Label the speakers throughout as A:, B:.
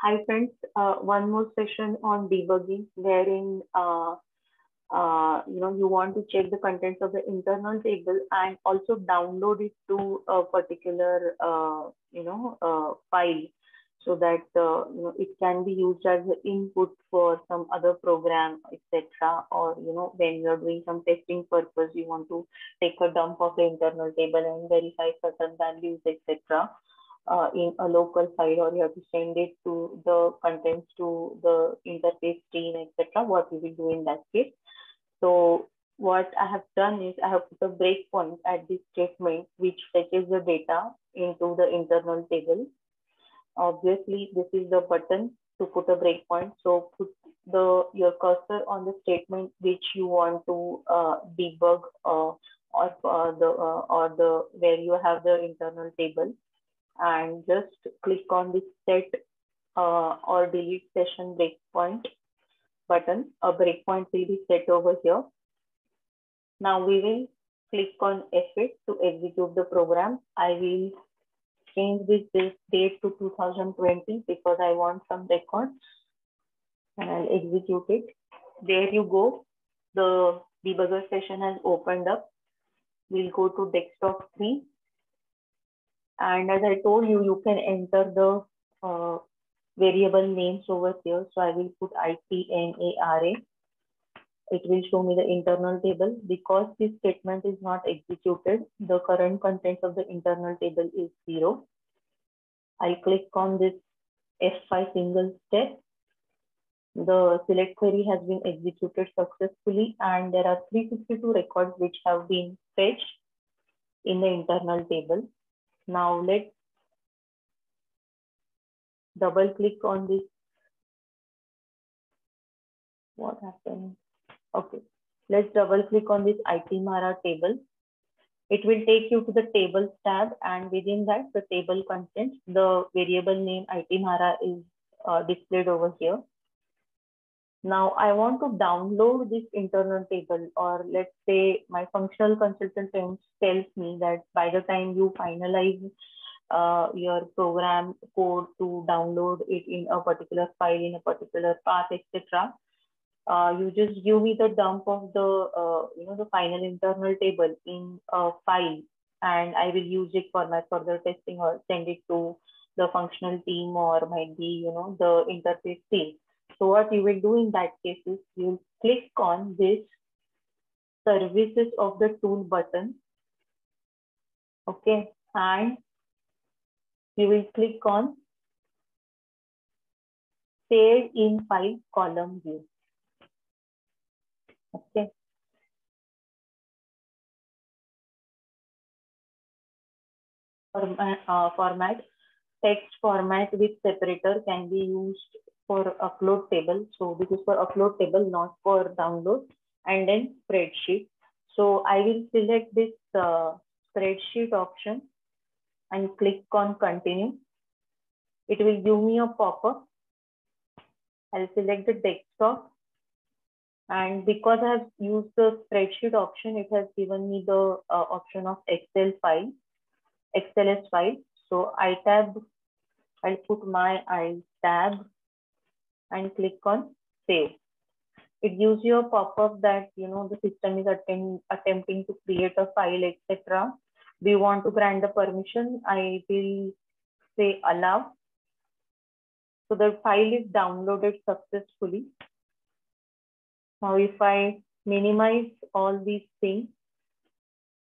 A: Hi friends, one more session on debugging wherein you want to check the contents of the internal table and also download it to a particular file so that it can be used as an input for some other program, etc. Or when you're doing some testing purpose, you want to take a dump of the internal table and verify certain values, etc. In a local file, or you have to send it to the contents to the interface team, etc. What we will do in that case. So what I have done is I have put a breakpoint at this statement which fetches the data into the internal table. Obviously, this is the button to put a breakpoint. So put your cursor on the statement which you want to debug or the where you have the internal table, and just click on the set or delete session breakpoint button. A breakpoint will be set over here. Now we will click on F8 to execute the program. I will change this date to 2020 because I want some records, and I'll execute it. There you go. The debugger session has opened up. We'll go to desktop 3. And as I told you, you can enter the variable names over here. So I will put ITNARA. It will show me the internal table. Because this statement is not executed, the current contents of the internal table is 0. I'll click on this F5 single step. The select query has been executed successfully, and there are 362 records which have been fetched in the internal table. Now let's double click on this. What happened? Okay, let's double click on this ITMARA table. It will take you to the tables tab, and within that, the table content, the variable name ITMARA is displayed over here. Now I want to download this internal table, or let's say my functional consultant tells me that by the time you finalize your program code to download it in a particular file, in a particular path, etc. You just give me the dump of the final internal table in a file, and I will use it for my further testing or send it to the functional team, or might be the interface team. So what you will do in that case is you click on this services of the tool button, okay, and you will click on save in file column view. Okay. Format text format with separator can be used for upload table. So this is for upload table, not for download. And then spreadsheet. So I will select this spreadsheet option and click on continue. It will give me a pop-up. I'll select the desktop. And because I have used the spreadsheet option, it has given me the option of Excel file, XLS file. So I'll put my I tab and click on save. It gives you a pop-up that the system is attempting to create a file, etc. Do you want to grant the permission? I will say allow. So the file is downloaded successfully. Now if I minimize all these things,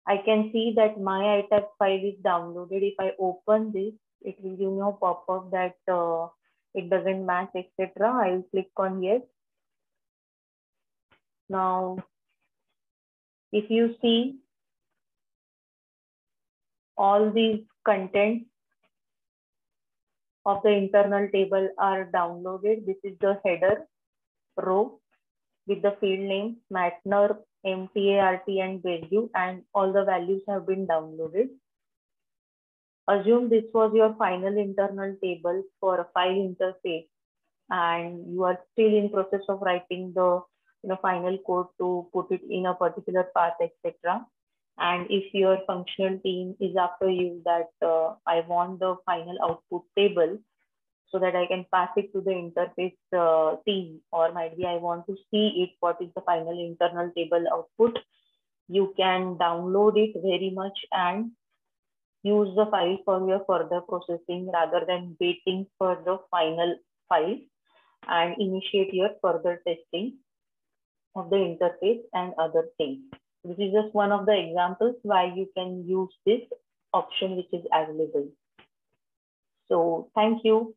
A: I can see that my ITAB file is downloaded. If I open this, it will give me a pop-up that it doesn't match, etc. I will click on yes. Now, if you see, all these contents of the internal table are downloaded. This is the header row with the field name, Mattner, MTART, and value, and all the values have been downloaded. Assume this was your final internal table for a file interface, and you are still in process of writing the final code to put it in a particular path, etc. And if your functional team is after you that I want the final output table, so that I can pass it to the interface team, or might be I want to see it, what is the final internal table output. You can download it very much and use the file for your further processing rather than waiting for the final file, and initiate your further testing of the interface and other things. This is just one of the examples why you can use this option which is available. So thank you.